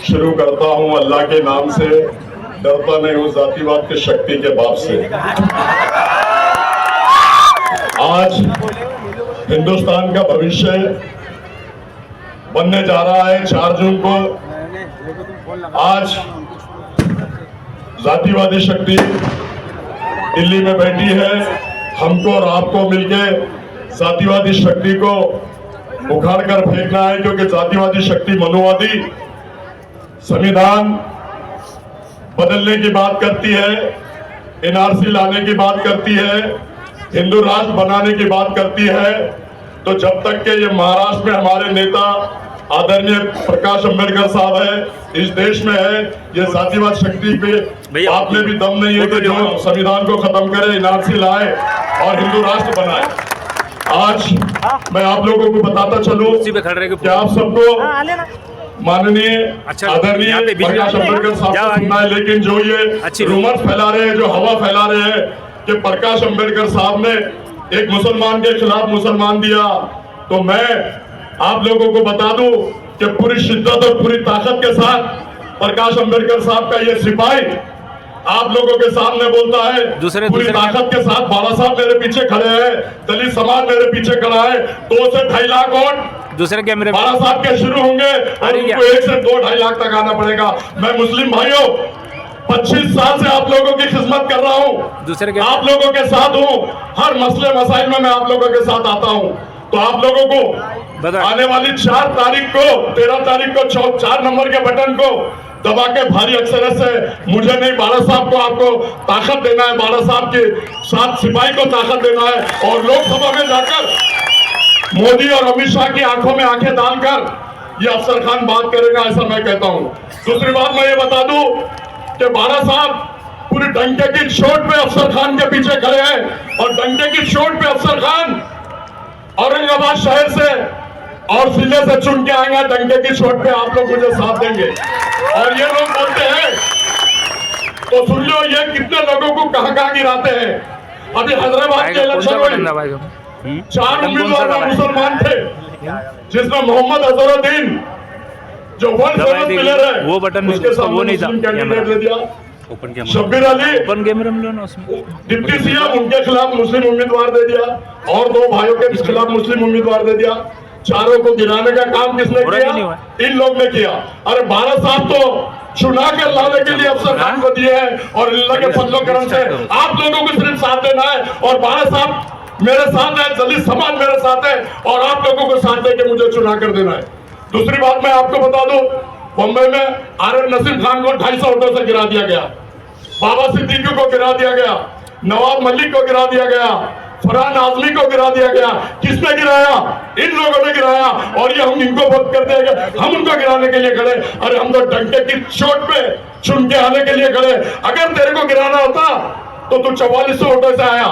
शुरू करता हूं अल्लाह के नाम से, डरता नहीं हूं जातिवाद की शक्ति के बाप से। आज हिंदुस्तान का भविष्य बनने जा रहा है 4 जून को। आज जातिवादी शक्ति दिल्ली में बैठी है। हमको और आपको मिलके जातिवादी शक्ति को उखाड़ कर फेंकना है, क्योंकि जातिवादी शक्ति मनुवादी संविधान बदलने की बात करती है, एनआरसी लाने की बात करती है, हिंदू राष्ट्र बनाने की बात करती है। तो जब तक के ये महाराष्ट्र में हमारे नेता आदरणीय प्रकाश अंबेडकर साहब है, इस देश में है, ये जातिवाद शक्ति पे आप में भी दम नहीं है कि जो संविधान को खत्म करे, एनआरसी लाए और हिंदू राष्ट्र बनाए। आज मैं आप लोगों को बताता चलूं कि आप सबको माननीय आदरणीय प्रकाश अंबेडकर साहब को सुनना है, लेकिन जो ये रूमर्स फैला रहे हैं, जो हवा फैला रहे हैं कि प्रकाश अंबेडकर साहब ने एक मुसलमान के खिलाफ मुसलमान दिया, तो मैं आप लोगों को बता दूं कि पूरी शिद्दत और पूरी ताकत के साथ प्रकाश अंबेडकर साहब का ये सिपाही आप लोगों के सामने बोलता है, पूरी ताकत के साथ। बाला साहब मेरे पीछे खड़े हैं, दलित समाज मेरे पीछे खड़ा है। 2 से 2.5 लाख वोट दूसरे कैमरे बाला साहब के शुरू होंगे और उनको 1 से 2.5 लाख तक आना पड़ेगा। मैं मुस्लिम भाइयों 25 साल से आप लोगों की खिदमत कर रहा हूँ, आप लोगों के साथ हूँ। हर मसले मसाइल में मैं आप लोगों के साथ आता हूँ। तो आप लोगों को आने वाली 4 तारीख को 13 तारीख को 4 नंबर के बटन को दबा के भारी अक्षर से, मुझे नहीं बाला साहब को आपको ताकत देना है, बाला साहब के साथ सिपाही को ताकत देना है और लोकसभा में जाकर मोदी और अमित शाह की आंखों में आंखें डालकर ये अफसर खान बात करेगा, ऐसा मैं कहता हूं। दूसरी बात मैं ये बता दूं कि बाला साहब पूरी डंके की चोट पे अफसर खान के पीछे खड़े हैं और डंके की चोट पे अफसर खान औरंगाबाद शहर से और जिले से चुन के आएंगे। डंके की चोट पे आप लोग मुझे साथ देंगे। और ये लोग बोलते हैं तो सुन लो, ये कितने लोगों को कहां गिराते हैं। अभी हैदराबाद के इलेक्शन में 4 उम्मीदवार मुसलमान थे, जिसमें मोहम्मद अजहरुद्दीन जो वर्ल्ड फेमस प्लेयर है, वो बटन उसके सामने वो नहीं था, कैंडिडेट ले दिया। शब्बीर अली डिप्टी सीएम, उनके खिलाफ मुस्लिम उम्मीदवार दे दिया और 2 भाइयों के खिलाफ मुस्लिम उम्मीदवार दे दिया। चारों को गिराने का काम किसने किया? इन लोग ने किया। अरे बाला साहब तो चुना कर लाने के लिए अफसर खान को दिए हैं और अल्लाह के फजलो करम से आप लोगों को सिर्फ साथ देना है। और बाला साहब मेरे साथ है, दलित समाज मेरे साथ है और आप लोगों को साथ दे के मुझे चुना कर देना है। दूसरी बात मैं आपको बता दूं, बम्बई में आर नसीम खान को 250 वोटों से गिरा दिया गया, बाबा सिद्दीकी को गिरा दिया गया, नवाब मलिक को गिरा दिया गया, फरहान आजमी को गिरा दिया गया। किसने गिराया? इन लोगों ने गिराया। और ये हम इनको वोट कर देंगे, हम उनको गिराने के लिए खड़े। अरे हम तो डंके की चोट पे चुन के आने के लिए खड़े। अगर तेरे को गिराना होता तो तू 4400 वोटों से आया,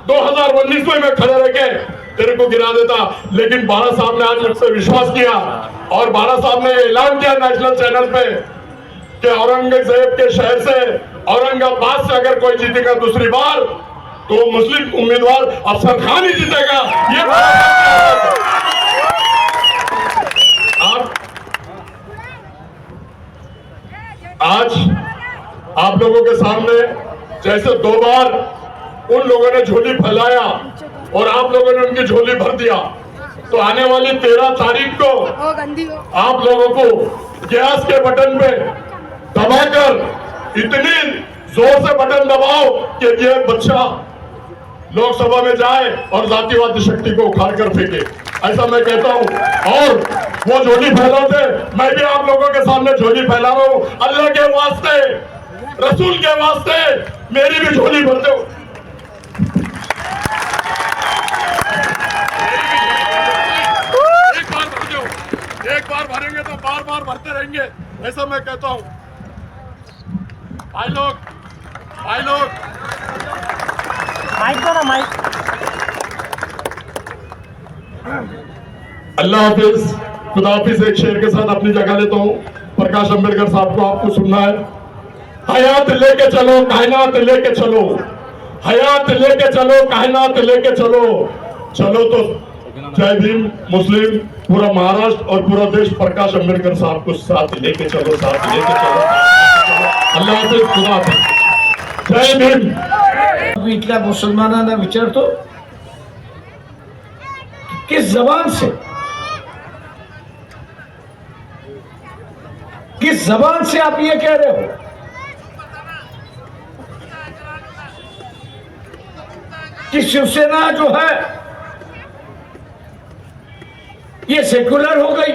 2019 में मैं खड़े रह के तेरे को गिरा देता। लेकिन बाला साहब ने आज मुझसे विश्वास किया और बाला साहब ने ऐलान किया नेशनल चैनल पे कि औरंगजेब के शहर से, औरंगाबाद से अगर कोई जीतेगा दूसरी बार तो मुस्लिम उम्मीदवार अफसर खान ही जीतेगा। ये आज आप लोगों के सामने जैसे 2 बार उन लोगों ने झोली फैलाया और आप लोगों ने उनकी झोली भर दिया, तो आने वाली 13 तारीख को आप लोगों को गैस के बटन पे दबाकर इतनी जोर से बटन दबाओ कि ये बच्चा लोकसभा में जाए और जातिवादी शक्ति को उखाड़ कर फेंके, ऐसा मैं कहता हूं। और वो झोली फैलाते, मैं भी आप लोगों के सामने झोली फैला रहा हूं। अल्लाह के वास्ते, रसूल के वास्ते मेरी भी झोली भर दो। एक बार भरेंगे तो बार बार भरते रहेंगे, ऐसा मैं कहता हूं। भाई लोग माइक दो ना, माइक। अल्लाह हाफिज, खुदा हाफिज। एक शेर के साथ अपनी जगह लेता हूँ। प्रकाश अंबेडकर साहब को आपको सुनना है। हयात लेके चलो, कायनात लेके चलो, हयात लेके चलो, कायनात लेके चलो। चलो तो जय भीम। मुस्लिम पूरा महाराष्ट्र और पूरा देश प्रकाश अंबेडकर साहब को साथ लेके चलो, साथ लेके चलो। अल्लाह हाफिज, खुदा हाफिज, जय भीम। इथल्या मुसलमानांना विचारतो किस जबान से आप ये कह रहे हो कि शिवसेना जो है ये सेक्युलर हो गई,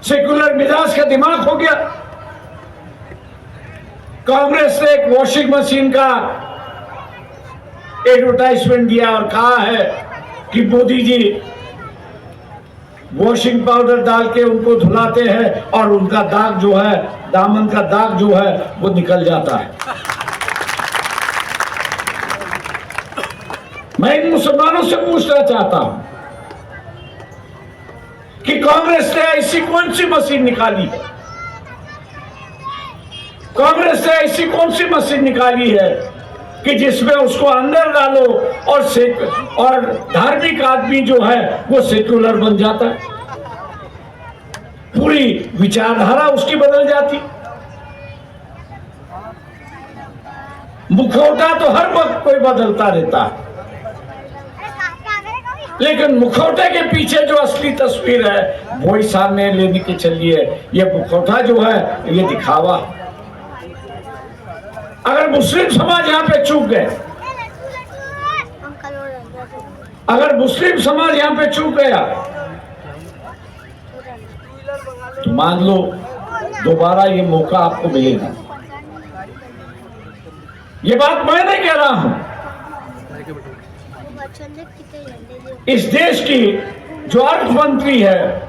सेक्युलर मिजाज का दिमाग हो गया। कांग्रेस ने एक वॉशिंग मशीन का एडवर्टाइजमेंट दिया और कहा है कि मोदी जी वॉशिंग पाउडर डाल के उनको धुलाते हैं और उनका दाग जो है, दामन का दाग जो है वो निकल जाता है। मैं इन मुसलमानों से पूछना चाहता हूं कि कांग्रेस ने ऐसी कौन सी मशीन निकाली है, कांग्रेस ने ऐसी कौन सी मशीन निकाली है कि जिसमें उसको अंदर डालो और धार्मिक आदमी जो है वो सेक्युलर बन जाता है, पूरी विचारधारा उसकी बदल जाती। मुखौटा तो हर वक्त कोई बदलता रहता है, लेकिन मुखौटे के पीछे जो असली तस्वीर है वो ही सामने लेने के चलिए। ये मुखौटा जो है ये दिखावा। अगर मुस्लिम समाज यहाँ पे चूक गए, अगर मुस्लिम समाज यहाँ पे चूक गया तो मान लो दोबारा ये मौका आपको मिलेगा। ये बात मैं नहीं कह रहा हूं, इस देश की जो अर्थ मंत्री है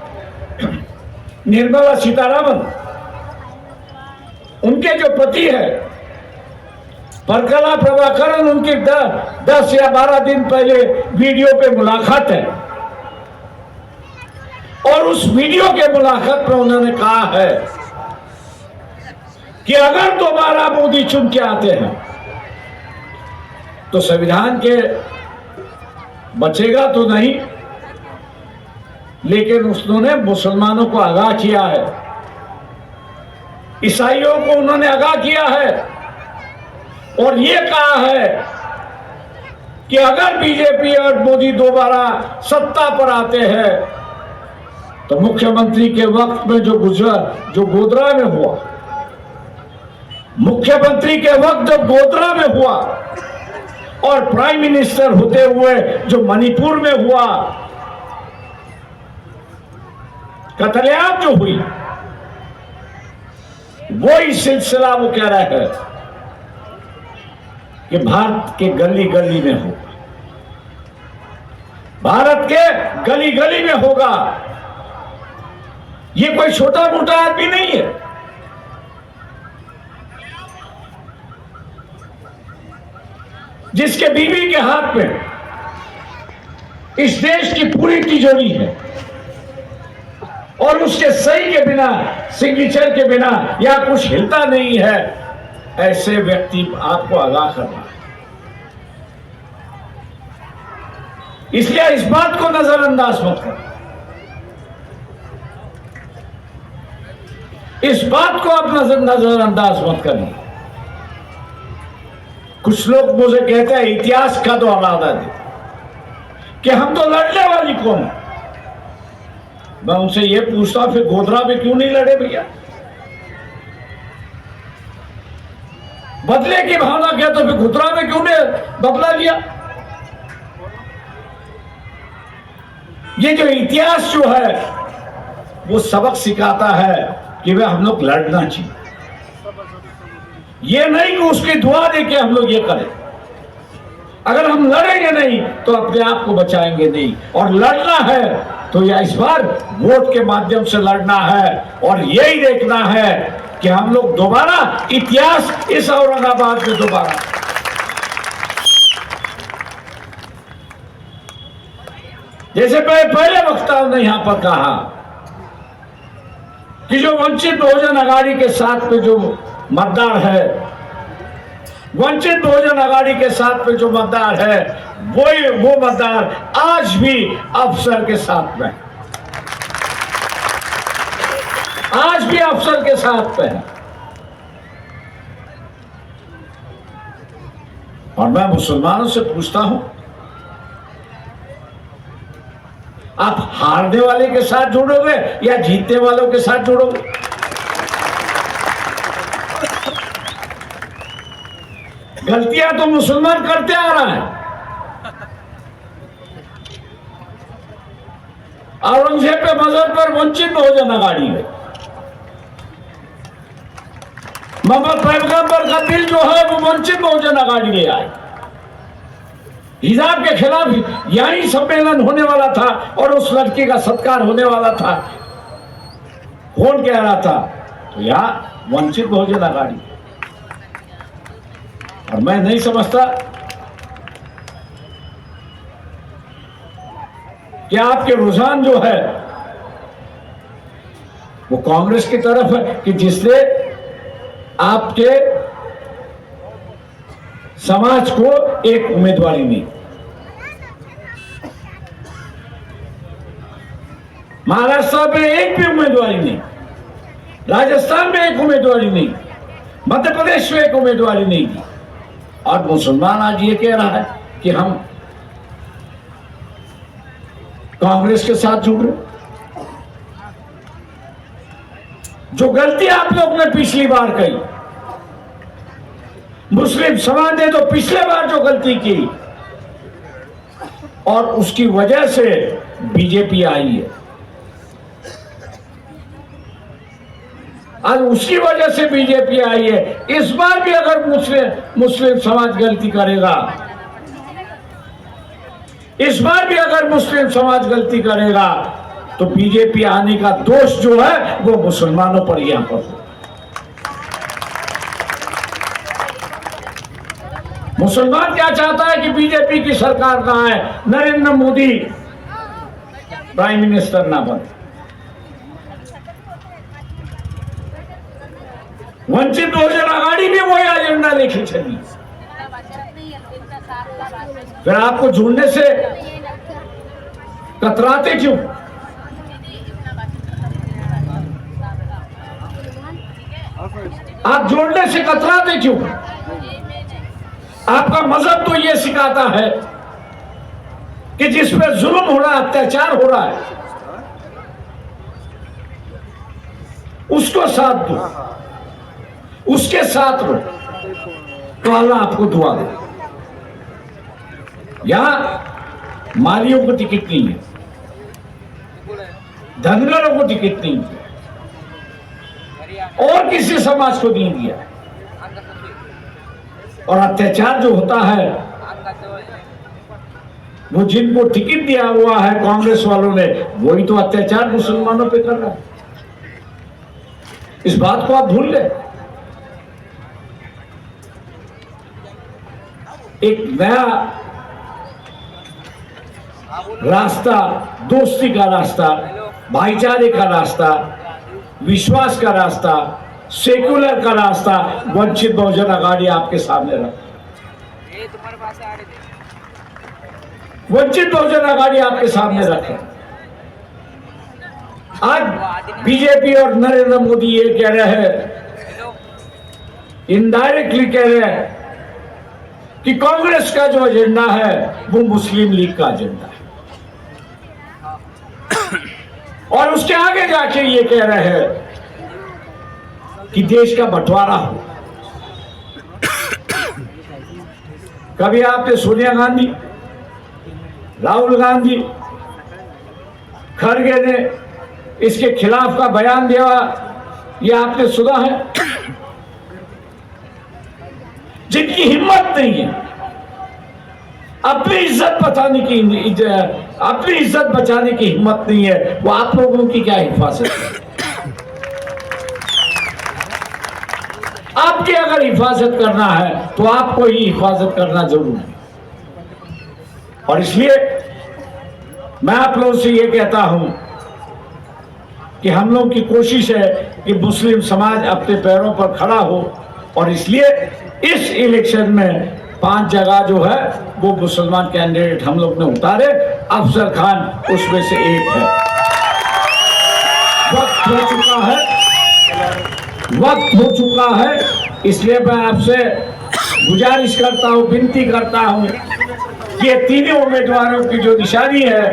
निर्मला सीतारामन, उनके जो पति है परकला प्रभाकरन, उनकी 10 या 12 दिन पहले वीडियो पे मुलाकात है और उस वीडियो के मुलाकात में उन्होंने कहा है कि अगर दोबारा मोदी चुन के आते हैं तो संविधान के बचेगा तो नहीं, लेकिन उन्होंने मुसलमानों को आगाह किया है, ईसाइयों को उन्होंने आगाह किया है और ये कहा है कि अगर बीजेपी और मोदी दोबारा सत्ता पर आते हैं तो मुख्यमंत्री के वक्त में जो गोधरा में हुआ, मुख्यमंत्री के वक्त जो गोधरा में हुआ और प्राइम मिनिस्टर होते हुए जो मणिपुर में हुआ कत्लेआम जो हुई, वो ही सिलसिला वो कह रहा है कि भारत के गली गली में होगा, भारत के गली गली में होगा। ये कोई छोटा मोटा आदमी नहीं है, जिसके बीवी के हाथ में इस देश की पूरी तिजोरी है और उसके सही के बिना, सिग्नेचर के बिना या कुछ हिलता नहीं है, ऐसे व्यक्ति आपको आगाह करना है। इसलिए इस बात को नजरअंदाज मत करो, इस बात को आप नजरअंदाज मत करिए। कुछ लोग मुझे कहते हैं इतिहास का दोहराना दे कि हम तो लड़ने वाली कौन है। मैं उनसे ये पूछता हूं फिर गोधरा में क्यों नहीं लड़े भैया? बदले की भावना क्या तो फिर गोधरा में क्यों नहीं बदला लिया? ये जो इतिहास जो है वो सबक सिखाता है कि वे हम लोग लड़ना चाहिए, ये नहीं कि उसकी दुआ दे के हम लोग ये करें। अगर हम लड़ेंगे नहीं तो अपने आप को बचाएंगे नहीं, और लड़ना है तो या इस बार वोट के माध्यम से लड़ना है और यही देखना है कि हम लोग दोबारा इतिहास इस औरंगाबाद में दोबारा। जैसे पहले वक्ताओं ने यहां पर कहा कि जो वंचित बहुजन अघाड़ी के साथ में जो मतदार है, वंचित बहुजन अघाड़ी के साथ में जो मतदार है वो मतदार आज भी अफसर के साथ में। आज भी अफसर के साथ पे है। और मैं मुसलमानों से पूछता हूं, आप हारने वाले के साथ जुड़ोगे या जीतने वालों के साथ जुड़ोगे? गलतियां तो मुसलमान करते आ रहा है। औरंगजेब पे मजहब पर वंचित बहुजन आघाड़ी है। मोहम्मद पैगंबर का दिल जो है वो वंचित बहुजन आघाड़ी ले आए। हिजाब के खिलाफ यही सम्मेलन होने वाला था और उस लड़की का सत्कार होने वाला था। कौन कह रहा था? तो यहाँ वंचित बहुजन आघाड़ी। और मैं नहीं समझता कि आपके रुझान जो है वो कांग्रेस की तरफ है कि जिसने आपके समाज को एक उम्मीदवारी नहीं। महाराष्ट्र में एक भी उम्मीदवारी नहीं, राजस्थान में एक उम्मीदवारी नहीं, मध्य प्रदेश में एक उम्मीदवारी नहीं दी। और मुसलमान आज ये कह रहा है कि हम कांग्रेस के साथ जुड़ रहे। जो गलती आप लोग ने पिछली बार की, मुस्लिम समाज ने तो पिछले बार जो गलती की और उसकी वजह से बीजेपी आई है, आज उसकी वजह से बीजेपी आई है। इस बार भी अगर मुस्लिम समाज गलती करेगा, इस बार भी अगर मुस्लिम समाज गलती करेगा तो बीजेपी आने का दोष जो है वो मुसलमानों पर यहां पर हो। मुसलमान क्या चाहता है कि बीजेपी की सरकार ना आए, नरेंद्र मोदी प्राइम मिनिस्टर ना बने। वंचित बहुजन आघाड़ी भी वही एजेंडा लेके चली। फिर आपको जुड़ने से कतराते क्यों? आप जोड़ने से कतराते क्यों? आपका मजहब तो यह सिखाता है कि जिस पे जुल्म हो रहा है, अत्याचार हो रहा है, उसको साथ दो, उसके साथ रहो, तो अल्लाह आपको दुआ दे। यहां मालियों को टिकट नहीं है, धनगरों को टिकट नहीं है, और किसी समाज को नहीं दिया। और अत्याचार जो होता है वो जिनको टिकट दिया हुआ है कांग्रेस वालों ने, वही तो अत्याचार मुसलमानों पे कर रहा है। इस बात को आप भूल गए। एक नया रास्ता, दोस्ती का रास्ता, भाईचारे का रास्ता, विश्वास का रास्ता, सेक्युलर का रास्ता वंचित बहुजन आघाड़ी आपके सामने रखा। वंचित बहुजन आघाड़ी आपके सामने रखे। आज बीजेपी और नरेंद्र मोदी ये कह रहे हैं, इनडायरेक्टली कह रहे हैं कि कांग्रेस का जो एजेंडा है वो मुस्लिम लीग का एजेंडा है, और उसके आगे जाके ये कह रहे हैं कि देश का बंटवारा हो। कभी आपने सोनिया गांधी, राहुल गांधी, खड़गे ने इसके खिलाफ का बयान दिया, ये आपने सुना है? जिनकी हिम्मत नहीं है अपनी इज्जत बचाने की हिम्मत नहीं है, वो आप लोगों की क्या हिफाजत है? आपकी अगर हिफाजत करना है तो आपको ही हिफाजत करना जरूरी है। और इसलिए मैं आप लोगों से ये कहता हूं कि हम लोग की कोशिश है कि मुस्लिम समाज अपने पैरों पर खड़ा हो, और इसलिए इस इलेक्शन में 5 जगह जो है वो मुसलमान कैंडिडेट हम लोग ने उतारे। अफजल खान उसमें से एक है। वक्त हो चुका है। वक्त हो चुका है, इसलिए मैं आपसे गुजारिश करता हूं, विनती करता हूं कि ये तीनों उम्मीदवारों की जो निशानी है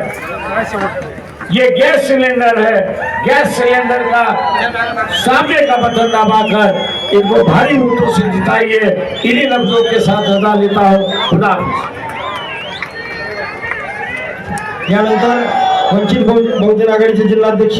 ये गैस सिलेंडर है। गैस सिलेंडर का सामने का बटन दबाकर इनको भारी वोटों से जिताइए। इन्हीं लफ्जों के साथ रजा लेता हूं। खुदा हाफिज। यानंतर वंचित बहुजन आघाडीचे जिल्हाध्यक्ष